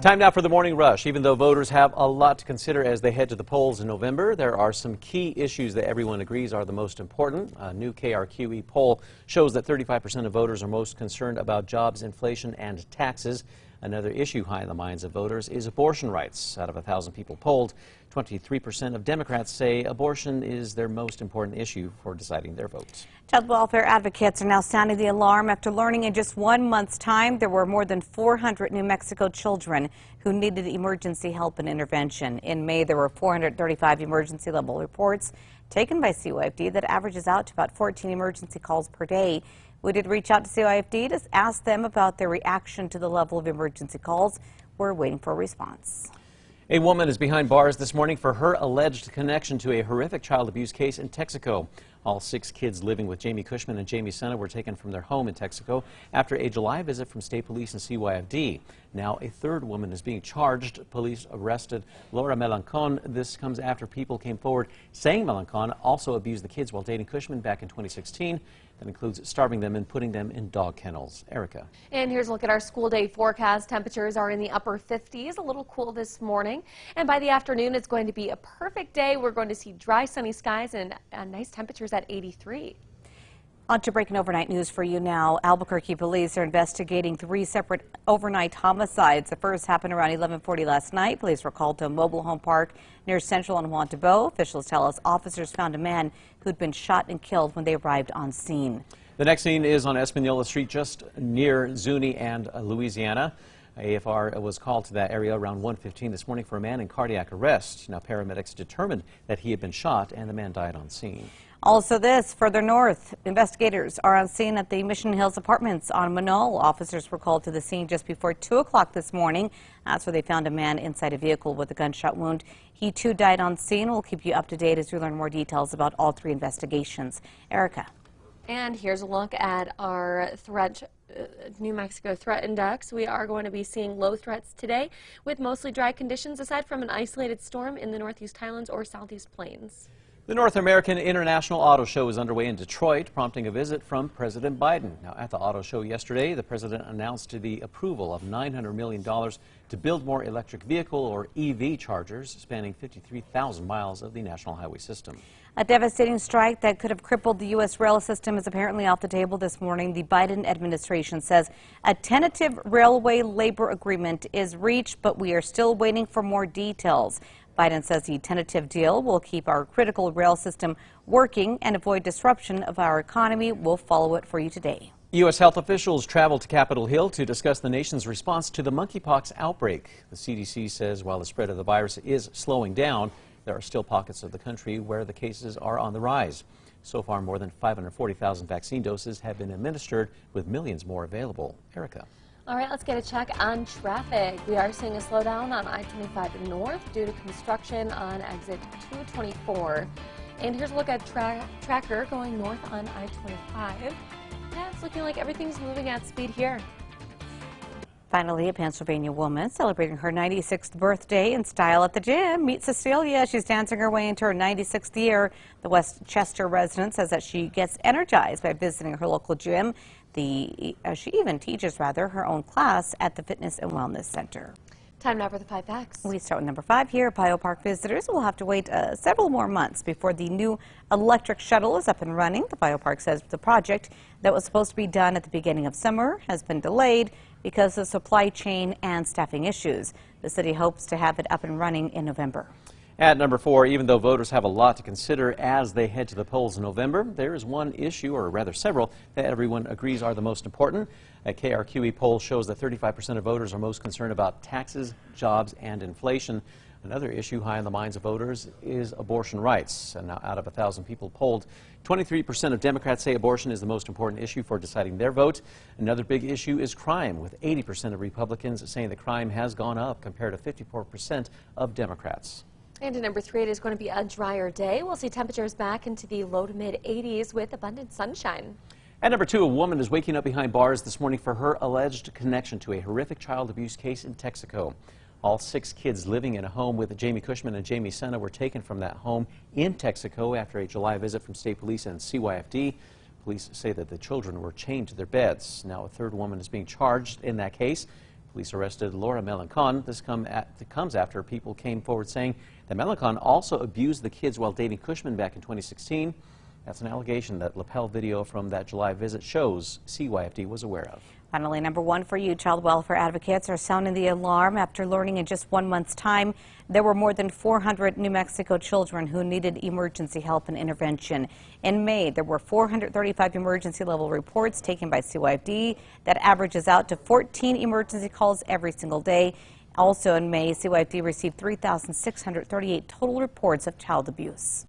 Time now for the morning rush. Even though voters have a lot to consider as they head to the polls in November, there are some key issues that everyone agrees are the most important. A new KRQE poll shows that 35% of voters are most concerned about jobs, inflation, and taxes. Another issue high in the minds of voters is abortion rights. Out of 1,000 people polled, 23% of Democrats say abortion is their most important issue for deciding their votes. Child welfare advocates are now sounding the alarm after learning in just 1 month's time there were more than 400 New Mexico children who needed emergency help and intervention. In May, there were 435 emergency level reports taken by CYFD that averages out to about 14 emergency calls per day. We did reach out to CYFD to ask them about their reaction to the level of emergency calls. We're waiting for a response. A woman is behind bars this morning for her alleged connection to a horrific child abuse case in Texaco. All 6 kids living with Jamie Cushman and Jamie Senna were taken from their home in Texaco after a July visit from state police and CYFD. Now a third woman is being charged. Police arrested Laura Melancon. This comes after people came forward saying Melancon also abused the kids while dating Cushman back in 2016. That includes starving them and putting them in dog kennels. Erica. And here's a look at our school day forecast. Temperatures are in the upper 50s, a little cool this morning. And by the afternoon, it's going to be a perfect day. We're going to see dry, sunny skies and nice temperatures at 83. On to breaking overnight news for you now. Albuquerque police are investigating 3 separate overnight homicides. The first happened around 11:40 last night. Police were called to a mobile home park near Central and Juan Tabo. Officials tell us officers found a man who'd been shot and killed when they arrived on scene. The next scene is on Espanola Street, just near Zuni and Louisiana. AFR was called to that area around 1:15 this morning for a man in cardiac arrest. Now, paramedics determined that he had been shot and the man died on scene. Also this, further north, investigators are on scene at the Mission Hills Apartments on Manal. Officers were called to the scene just before 2 o'clock this morning. That's where they found a man inside a vehicle with a gunshot wound. He too died on scene. We'll keep you up to date as we learn more details about all 3 investigations. Erica. And here's a look at our New Mexico threat index. We are going to be seeing low threats today with mostly dry conditions aside from an isolated storm in the Northeast Highlands or Southeast Plains. The North American International Auto Show is underway in Detroit, prompting a visit from President Biden. Now, at the auto show yesterday, the president announced the approval of $900 million to build more electric vehicle or EV chargers spanning 53,000 miles of the national highway system. A devastating strike that could have crippled the U.S. rail system is apparently off the table this morning. The Biden administration says a tentative railway labor agreement is reached, but we are still waiting for more details. Biden says the tentative deal will keep our critical rail system working and avoid disruption of our economy. We'll follow it for you today. U.S. health officials traveled to Capitol Hill to discuss the nation's response to the monkeypox outbreak. The CDC says while the spread of the virus is slowing down, there are still pockets of the country where the cases are on the rise. So far, more than 540,000 vaccine doses have been administered, with millions more available. Erica. All right, let's get a check on traffic. We are seeing a slowdown on I-25 north due to construction on exit 224. And here's a look at Tracker going north on I-25. Yeah, it's looking like everything's moving at speed here. Finally, a Pennsylvania woman celebrating her 96th birthday in style at the gym. Meet Cecilia. She's dancing her way into her 96th year. The Westchester resident says that she gets energized by visiting her local gym. She even teaches, her own class at the Fitness and Wellness Center. Time now for the 5 facts. We start with number 5 here. BioPark visitors will have to wait several more months before the new electric shuttle is up and running. The BioPark says the project that was supposed to be done at the beginning of summer has been delayed because of supply chain and staffing issues. The city hopes to have it up and running in November. At number 4, even though voters have a lot to consider as they head to the polls in November, there is one issue, or rather several, that everyone agrees are the most important. A KRQE poll shows that 35% of voters are most concerned about taxes, jobs, and inflation. Another issue high on the minds of voters is abortion rights. And now, out of 1,000 people polled, 23% of Democrats say abortion is the most important issue for deciding their vote. Another big issue is crime, with 80% of Republicans saying that crime has gone up compared to 54% of Democrats. And at number 3, it is going to be a drier day. We'll see temperatures back into the low to mid 80s with abundant sunshine. At number 2, a woman is waking up behind bars this morning for her alleged connection to a horrific child abuse case in Texaco. All 6 kids living in a home with Jamie Cushman and Jamie Senna were taken from that home in Texaco after a July visit from state police and CYFD. Police say that the children were chained to their beds. Now a third woman is being charged in that case. Police arrested Laura Melancon. This comes after people came forward saying that Melancon also abused the kids while dating Cushman back in 2016. That's an allegation that lapel video from that July visit shows CYFD was aware of. Finally, number one for you, child welfare advocates are sounding the alarm after learning in just 1 month's time there were more than 400 New Mexico children who needed emergency help and intervention. In May, there were 435 emergency level reports taken by CYFD. That averages out to 14 emergency calls every single day. Also in May, CYFD received 3,638 total reports of child abuse.